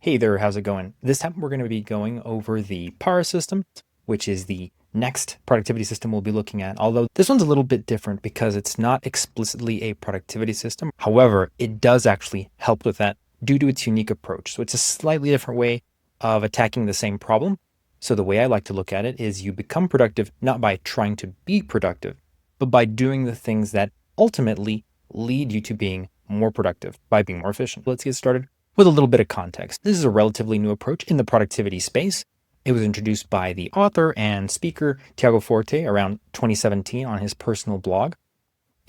Hey there, how's it going? This time we're going to be going over the PAR system, which is the next productivity system we'll be looking at. Although this one's a little bit different because it's not explicitly a productivity system. However, it does actually help with that due to its unique approach. So it's a slightly different way of attacking the same problem. So the way I like to look at it is you become productive not by trying to be productive, but by doing the things that ultimately lead you to being more productive, by being more efficient. Let's get started with a little bit of context. This is a relatively new approach in the productivity space. It was introduced by the author and speaker Tiago Forte around 2017 on his personal blog.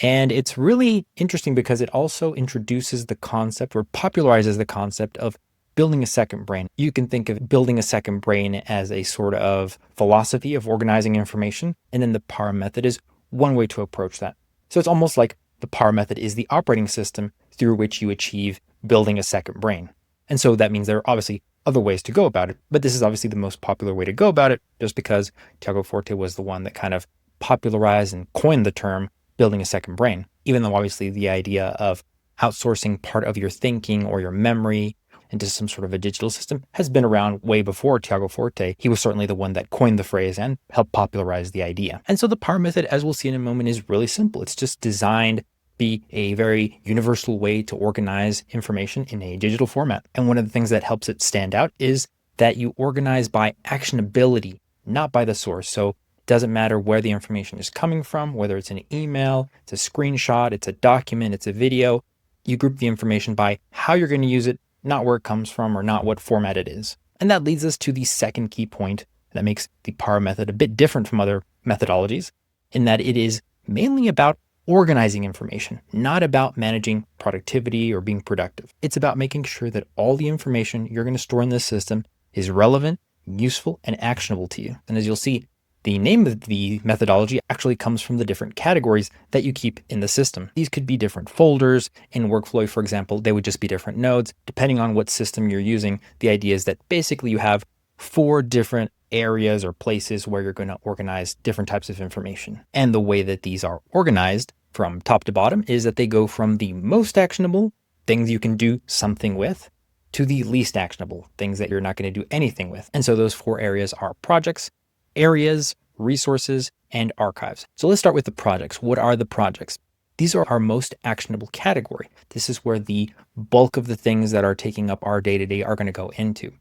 And it's really interesting because it also introduces the concept or popularizes the concept of building a second brain. You can think of building a second brain as a sort of philosophy of organizing information. And then the PAR method is one way to approach that. So it's almost like the PAR method is the operating system through which you achieve building a second brain. And so that means there are obviously other ways to go about it, but this is obviously the most popular way to go about it, just because Tiago Forte was the one that kind of popularized and coined the term building a second brain, even though obviously the idea of outsourcing part of your thinking or your memory into some sort of a digital system has been around way before Tiago Forte. He was certainly the one that coined the phrase and helped popularize the idea. And so the PAR method, as we'll see in a moment, is really simple. It's just designed be a very universal way to organize information in a digital format. And one of the things that helps it stand out is that you organize by actionability, not by the source. So it doesn't matter where the information is coming from, whether it's an email, it's a screenshot, it's a document, it's a video. You group the information by how you're going to use it, not where it comes from or not what format it is. And that leads us to the second key point that makes the PAR method a bit different from other methodologies, in that it is mainly about organizing information, not about managing productivity or being productive. It's about making sure that all the information you're going to store in this system is relevant, useful, and actionable to you. And as you'll see, the name of the methodology actually comes from the different categories that you keep in the system. These could be different folders. In Workflowy, for example, they would just be different nodes. Depending on what system you're using, the idea is that basically you have 4 different areas or places where you're going to organize different types of information. And the way that these are organized from top to bottom is that they go from the most actionable, things you can do something with, to the least actionable, things that you're not going to do anything with. And so those 4 areas are projects, areas, resources, and archives. So let's start with the projects. What are the projects? These are our most actionable category. This is where the bulk of the things that are taking up our day-to-day are going to go into.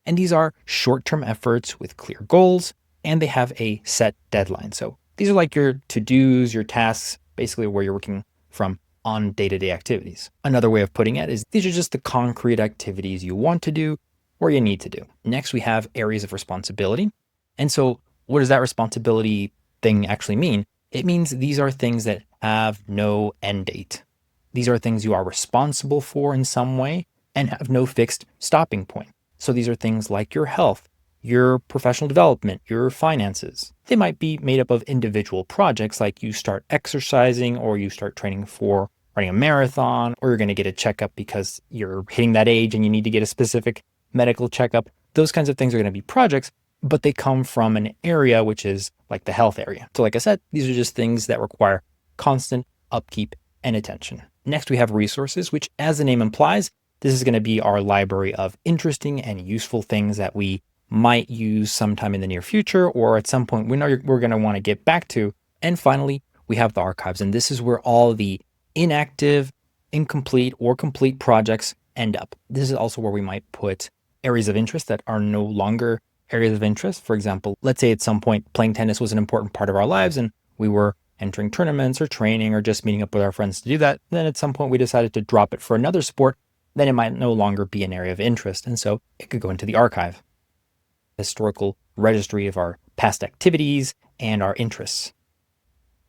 And these are short-term efforts with clear goals, and they have a set deadline. So these are like your to-dos, your tasks, basically where you're working from on day-to-day activities. Another way of putting it is these are just the concrete activities you want to do or you need to do. Next, we have areas of responsibility. And so what does that responsibility thing actually mean? It means these are things that have no end date. These are things you are responsible for in some way and have no fixed stopping point. So these are things like your health, your professional development, your finances. They might be made up of individual projects, like you start exercising or you start training for running a marathon, or you're going to get a checkup because you're hitting that age and you need to get a specific medical checkup. Those kinds of things are going to be projects, but they come from an area which is like the health area. So like I said, these are just things that require constant upkeep and attention. Next, we have resources, which, as the name implies, this is going to be our library of interesting and useful things that we might use sometime in the near future, or at some point we know we're going to want to get back to. And finally, we have the archives. And this is where all the inactive, incomplete, or complete projects end up. This is also where we might put areas of interest that are no longer areas of interest. For example, let's say at some point playing tennis was an important part of our lives and we were entering tournaments or training or just meeting up with our friends to do that. Then at some point we decided to drop it for another sport. Then it might no longer be an area of interest. And so it could go into the archive. Historical registry of our past activities and our interests.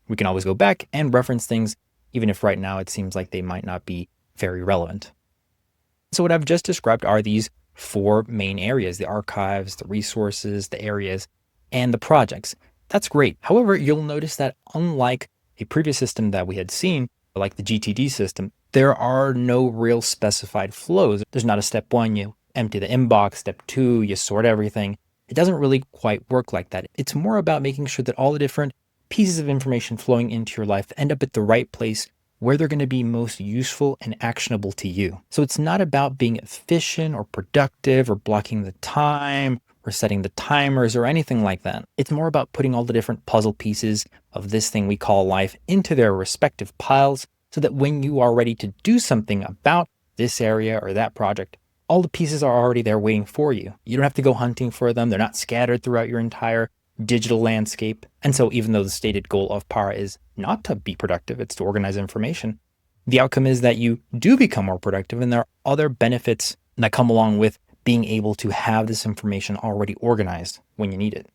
We can always go back and reference things, even if right now it seems like they might not be very relevant. So what I've just described are these 4 main areas: the archives, the resources, the areas, and the projects. That's great. However, you'll notice that unlike a previous system that we had seen, like the GTD system, there are no real specified flows. There's not a step 1, you empty the inbox, step 2, you sort everything. It doesn't really quite work like that. It's more about making sure that all the different pieces of information flowing into your life end up at the right place where they're going to be most useful and actionable to you. So it's not about being efficient or productive or blocking the time or setting the timers or anything like that. It's more about putting all the different puzzle pieces of this thing we call life into their respective piles so that when you are ready to do something about this area or that project, all the pieces are already there waiting for you. You don't have to go hunting for them. They're not scattered throughout your entire digital landscape. And so even though the stated goal of Para is not to be productive, it's to organize information, the outcome is that you do become more productive, and there are other benefits that come along with being able to have this information already organized when you need it.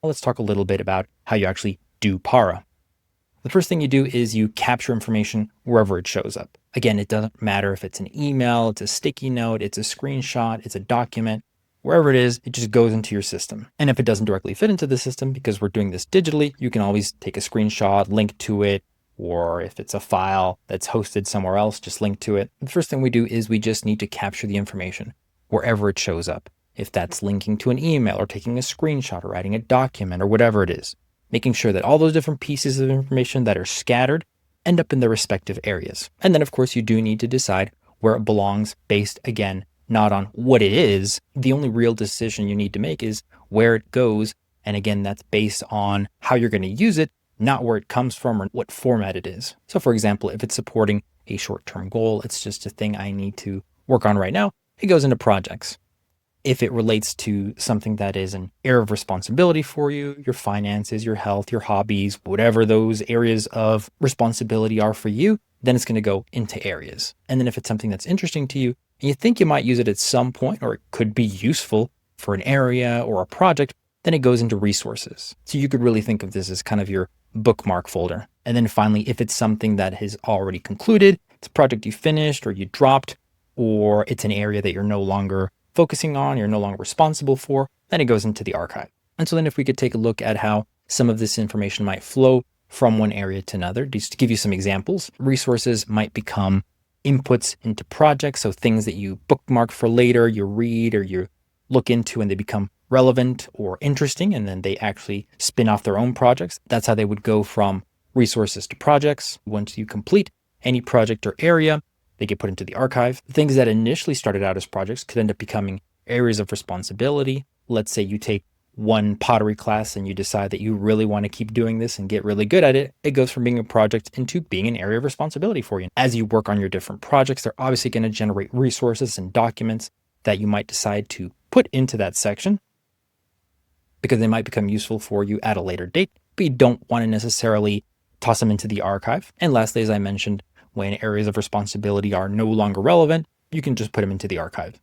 Well, let's talk a little bit about how you actually do Para. The first thing you do is you capture information wherever it shows up. Again, it doesn't matter if it's an email, it's a sticky note, it's a screenshot, it's a document. Wherever it is, it just goes into your system. And if it doesn't directly fit into the system, because we're doing this digitally, you can always take a screenshot, link to it, or if it's a file that's hosted somewhere else, just link to it. The first thing we do is we just need to capture the information wherever it shows up. If that's linking to an email or taking a screenshot or writing a document or whatever it is, making sure that all those different pieces of information that are scattered end up in their respective areas. And then of course you do need to decide where it belongs based, again, not on what it is. The only real decision you need to make is where it goes. And again, that's based on how you're going to use it, not where it comes from or what format it is. So for example, if it's supporting a short-term goal, it's just a thing I need to work on right now, it goes into projects. If it relates to something that is an area of responsibility for you, your finances, your health, your hobbies, whatever those areas of responsibility are for you, then it's going to go into areas. And then if it's something that's interesting to you and you think you might use it at some point, or it could be useful for an area or a project, then it goes into resources. So you could really think of this as kind of your bookmark folder. And then finally, if it's something that has already concluded, it's a project you finished or you dropped, or it's an area that you're no longer focusing on, you're no longer responsible for, then it goes into the archive. And so then if we could take a look at how some of this information might flow from one area to another, just to give you some examples, resources might become inputs into projects. So things that you bookmark for later, you read or you look into and they become relevant or interesting, and then they actually spin off their own projects. That's how they would go from resources to projects. Once you complete any project or area, they get put into the archive. Things that initially started out as projects could end up becoming areas of responsibility. Let's say you take one pottery class and you decide that you really want to keep doing this and get really good at it. It goes from being a project into being an area of responsibility for you. As you work on your different projects, they're obviously going to generate resources and documents that you might decide to put into that section because they might become useful for you at a later date, but you don't want to necessarily toss them into the archive. And lastly, as I mentioned, when areas of responsibility are no longer relevant, you can just put them into the archive.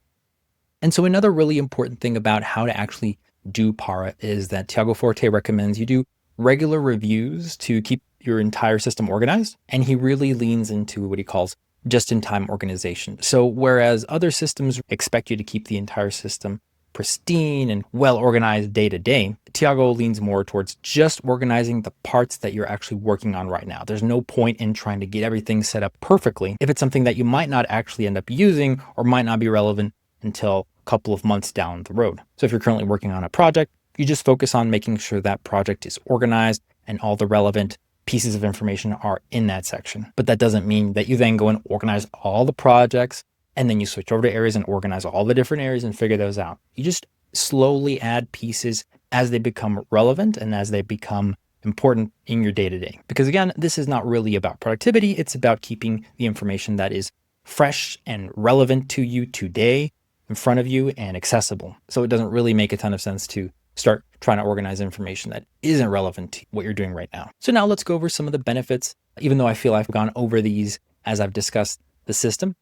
And so another really important thing about how to actually do Para is that Tiago Forte recommends you do regular reviews to keep your entire system organized. And he really leans into what he calls just-in-time organization. So whereas other systems expect you to keep the entire system pristine and well-organized day to day, Tiago leans more towards just organizing the parts that you're actually working on right now. There's no point in trying to get everything set up perfectly if it's something that you might not actually end up using or might not be relevant until a couple of months down the road. So if you're currently working on a project, you just focus on making sure that project is organized and all the relevant pieces of information are in that section. But that doesn't mean that you then go and organize all the projects and then you switch over to areas and organize all the different areas and figure those out. You just slowly add pieces as they become relevant and as they become important in your day-to-day. Because again, this is not really about productivity. It's about keeping the information that is fresh and relevant to you today in front of you and accessible. So it doesn't really make a ton of sense to start trying to organize information that isn't relevant to what you're doing right now. So now let's go over some of the benefits, even though I feel I've gone over these as I've discussed the system.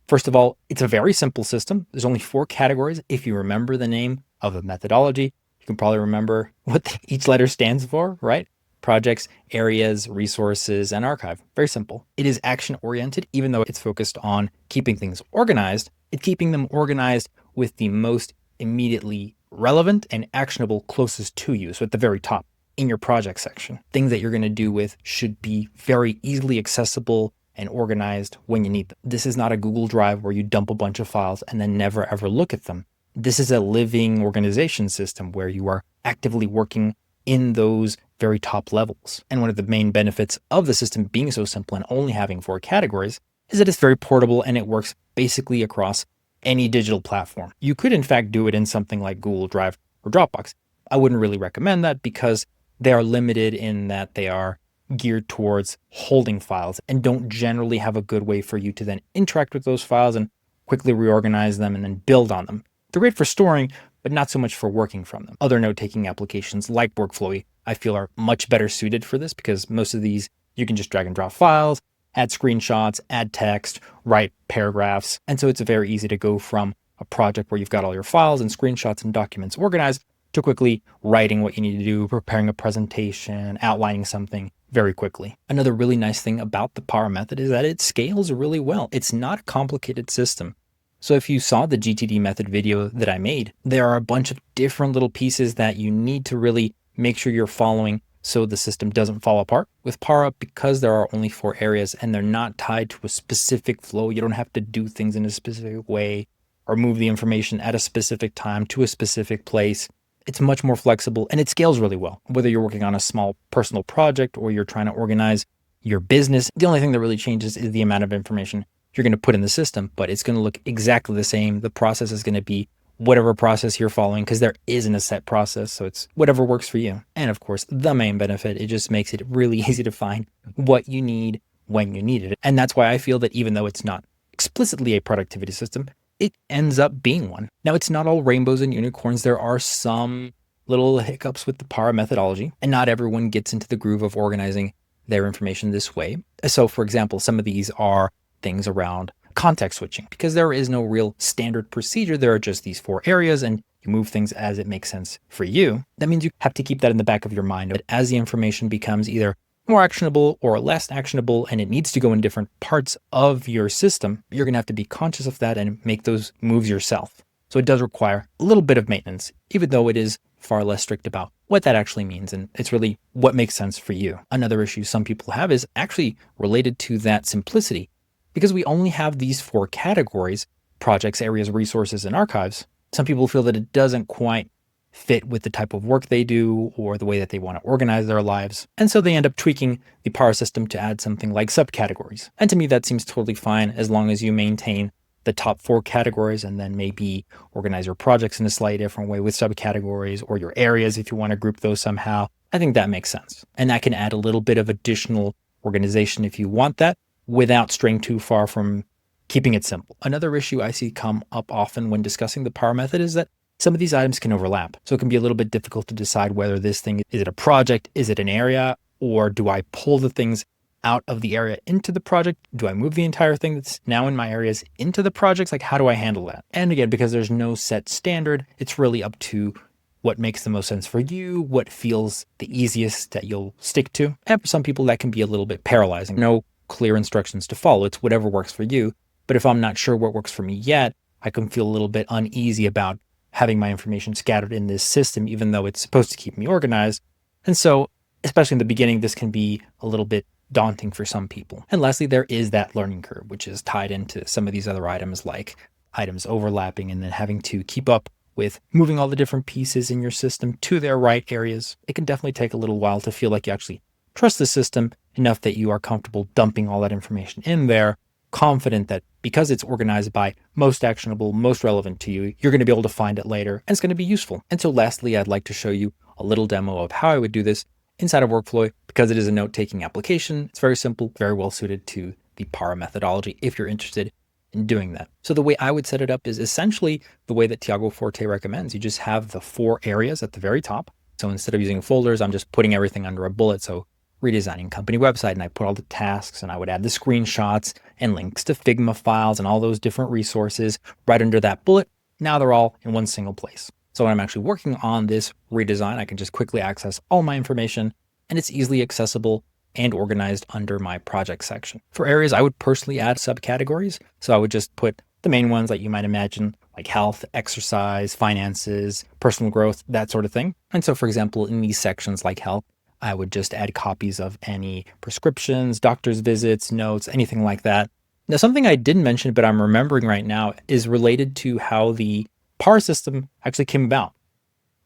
First of all, it's a very simple system. There's only 4 categories. If you remember the name of the methodology, you can probably remember what each letter stands for, right? Projects, areas, resources, and archive. Very simple. It is action-oriented, even though it's focused on keeping things organized. It's keeping them organized with the most immediately relevant and actionable closest to you. So at the very top in your project section, things that you're going to do with should be very easily accessible and organized when you need them. This is not a Google Drive where you dump a bunch of files and then never ever look at them. This is a living organization system where you are actively working in those very top levels. And one of the main benefits of the system being so simple and only having 4 categories is that it's very portable and it works basically across any digital platform. You could in fact do it in something like Google Drive or Dropbox. I wouldn't really recommend that because they are limited in that they are geared towards holding files and don't generally have a good way for you to then interact with those files and quickly reorganize them and then build on them. They're great for storing, but not so much for working from them. Other note-taking applications like Workflowy, I feel, are much better suited for this because most of these, you can just drag and drop files, add screenshots, add text, write paragraphs. And so it's very easy to go from a project where you've got all your files and screenshots and documents organized to quickly writing what you need to do, preparing a presentation, outlining something very quickly. Another really nice thing about the Power method is that it scales really well. It's not a complicated system. So if you saw the GTD method video that I made, there are a bunch of different little pieces that you need to really make sure you're following so the system doesn't fall apart. With Power, because there are only 4 areas and they're not tied to a specific flow, you don't have to do things in a specific way or move the information at a specific time to a specific place. It's much more flexible and it scales really well. Whether you're working on a small personal project or you're trying to organize your business, the only thing that really changes is the amount of information you're going to put in the system, but it's going to look exactly the same. The process is going to be whatever process you're following because there isn't a set process. So it's whatever works for you. And of course, the main benefit, it just makes it really easy to find what you need when you need it. And that's why I feel that even though it's not explicitly a productivity system, it ends up being one. Now, it's not all rainbows and unicorns. There are some little hiccups with the Power methodology, and not everyone gets into the groove of organizing their information this way. So for example, some of these are things around context switching because there is no real standard procedure. There are just these 4 areas and you move things as it makes sense for you. That means you have to keep that in the back of your mind. But as the information becomes either more actionable or less actionable and it needs to go in different parts of your system, you're going to have to be conscious of that and make those moves yourself. So it does require a little bit of maintenance, even though it is far less strict about what that actually means. And it's really what makes sense for you. Another issue some people have is actually related to that simplicity. Because we only have these 4 categories, projects, areas, resources, and archives, some people feel that it doesn't quite fit with the type of work they do or the way that they want to organize their lives. And so they end up tweaking the Power system to add something like subcategories. And to me, that seems totally fine as long as you maintain the top 4 categories and then maybe organize your projects in a slightly different way with subcategories or your areas if you want to group those somehow. I think that makes sense. And that can add a little bit of additional organization if you want that, without straying too far from keeping it simple. Another issue I see come up often when discussing the Power method is that some of these items can overlap. So it can be a little bit difficult to decide whether this thing, is it a project, is it an area, or do I pull the things out of the area into the project? Do I move the entire thing that's now in my areas into the projects? Like, how do I handle that? And again, because there's no set standard, it's really up to what makes the most sense for you, what feels the easiest that you'll stick to. And for some people, that can be a little bit paralyzing. No clear instructions to follow. It's whatever works for you. But if I'm not sure what works for me yet, I can feel a little bit uneasy about having my information scattered in this system, even though it's supposed to keep me organized. And so, especially in the beginning, this can be a little bit daunting for some people. And lastly, there is that learning curve, which is tied into some of these other items, like items overlapping and then having to keep up with moving all the different pieces in your system to their right areas. It can definitely take a little while to feel like you actually trust the system enough that you are comfortable dumping all that information in there, confident that because it's organized by most actionable, most relevant to you, you're going to be able to find it later and it's going to be useful. And so lastly, I'd like to show you a little demo of how I would do this inside of Workflowy. Because it is a note-taking application, it's very simple, very well suited to the Power methodology if you're interested in doing that. So the way I would set it up is essentially the way that Tiago Forte recommends. You just have the 4 areas at the very top. So instead of using folders, I'm just putting everything under a bullet. So redesigning company website, and I put all the tasks and I would add the screenshots and links to Figma files and all those different resources right under that bullet. Now they're all in one single place. So when I'm actually working on this redesign, I can just quickly access all my information and it's easily accessible and organized under my project section. For areas, I would personally add subcategories. So I would just put the main ones that you might imagine, like health, exercise, finances, personal growth, that sort of thing. And so for example, in these sections like health, I would just add copies of any prescriptions, doctor's visits, notes, anything like that. Now, something I didn't mention, but I'm remembering right now is related to how the Power system actually came about.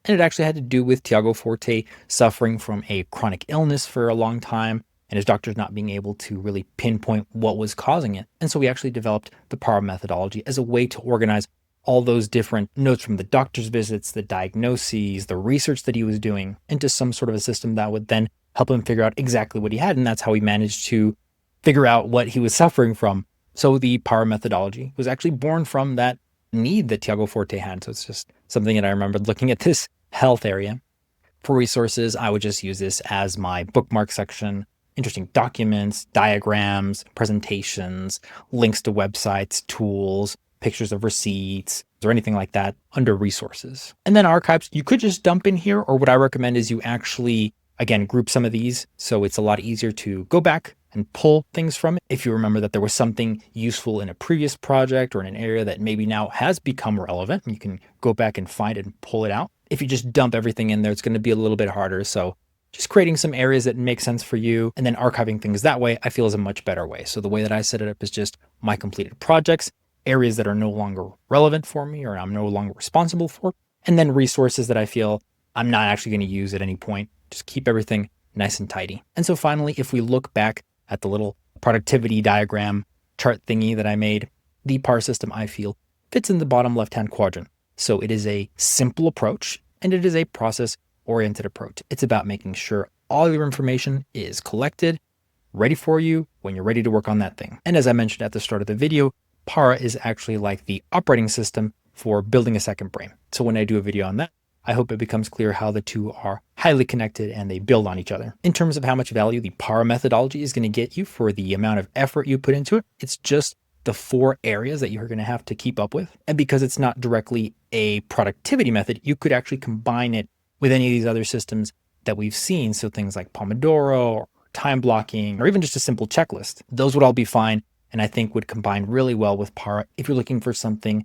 And it actually had to do with Tiago Forte suffering from a chronic illness for a long time and his doctors not being able to really pinpoint what was causing it. And so we actually developed the PARA methodology as a way to organize all those different notes from the doctor's visits, the diagnoses, the research that he was doing into some sort of a system that would then help him figure out exactly what he had. And that's how he managed to figure out what he was suffering from. So the PARA methodology was actually born from that need that Tiago Forte had. So it's just something that I remembered looking at this health area. For resources, I would just use this as my bookmark section, interesting documents, diagrams, presentations, links to websites, tools, pictures of receipts, or anything like that under resources. And then archives, you could just dump in here, or what I recommend is you actually, again, group some of these so it's a lot easier to go back and pull things from it. If you remember that there was something useful in a previous project or in an area that maybe now has become relevant, you can go back and find it and pull it out. If you just dump everything in there, it's going to be a little bit harder. So just creating some areas that make sense for you and then archiving things that way, I feel is a much better way. So the way that I set it up is just my completed projects, areas that are no longer relevant for me or I'm no longer responsible for, and then resources that I feel I'm not actually going to use at any point. Just keep everything nice and tidy. And so finally, if we look back at the little productivity diagram chart thingy that I made, the PAR system, I feel, fits in the bottom left-hand quadrant. So it is a simple approach and it is a process-oriented approach. It's about making sure all your information is collected, ready for you when you're ready to work on that thing. And as I mentioned at the start of the video, PARA is actually like the operating system for building a second brain. So when I do a video on that, I hope it becomes clear how the two are highly connected and they build on each other. In terms of how much value the PARA methodology is going to get you for the amount of effort you put into it, it's just the 4 areas that you're going to have to keep up with. And because it's not directly a productivity method, you could actually combine it with any of these other systems that we've seen. So things like Pomodoro or time blocking, or even just a simple checklist. Those would all be fine. And I think would combine really well with PARA if you're looking for something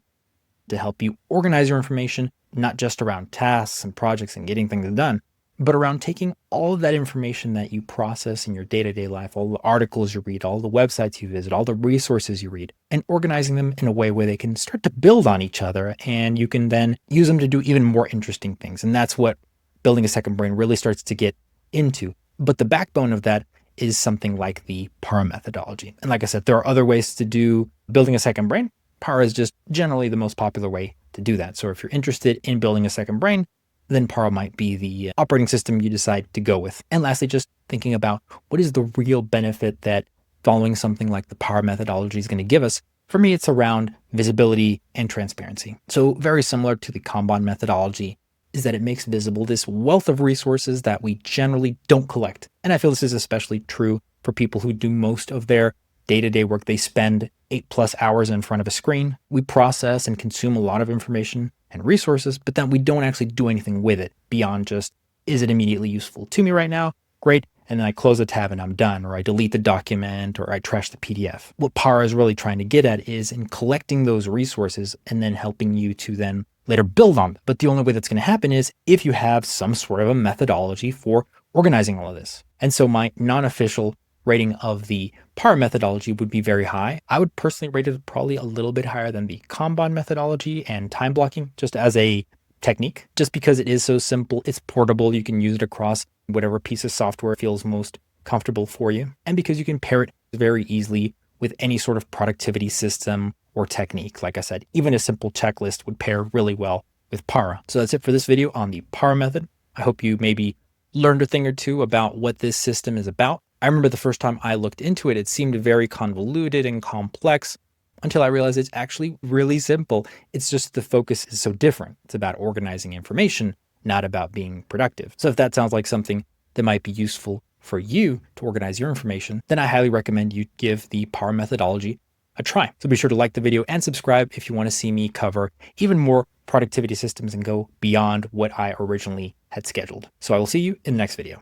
to help you organize your information, not just around tasks and projects and getting things done, but around taking all of that information that you process in your day-to-day life, all the articles you read, all the websites you visit, all the resources you read, and organizing them in a way where they can start to build on each other and you can then use them to do even more interesting things. And that's what building a second brain really starts to get into. But the backbone of that is something like the PARA methodology. And like I said, there are other ways to do building a second brain. PARA is just generally the most popular way to do that. So if you're interested in building a second brain, then PARA might be the operating system you decide to go with. And lastly, just thinking about what is the real benefit that following something like the PARA methodology is going to give us. For me, it's around visibility and transparency. So very similar to the Kanban methodology is that it makes visible this wealth of resources that we generally don't collect. And I feel this is especially true for people who do most of their day-to-day work. They spend 8+ hours in front of a screen. We process and consume a lot of information and resources, but then we don't actually do anything with it beyond just, is it immediately useful to me right now? Great. And then I close the tab and I'm done, or I delete the document, or I trash the PDF. What PARA is really trying to get at is in collecting those resources and then helping you to then later build on them. But the only way that's going to happen is if you have some sort of a methodology for organizing all of this. And so my non-official rating of the PARA methodology would be very high. I would personally rate it probably a little bit higher than the Kanban methodology and time blocking, just as a technique, just because it is so simple. It's portable. You can use it across whatever piece of software feels most comfortable for you. And because you can pair it very easily with any sort of productivity system or technique. Like I said, even a simple checklist would pair really well with PARA. So that's it for this video on the PARA method. I hope you maybe learned a thing or two about what this system is about. I remember the first time I looked into it, it seemed very convoluted and complex until I realized it's actually really simple. It's just the focus is so different. It's about organizing information, not about being productive. So if that sounds like something that might be useful for you to organize your information, then I highly recommend you give the PARA methodology a try. So be sure to like the video and subscribe if you want to see me cover even more productivity systems and go beyond what I originally had scheduled. So I will see you in the next video.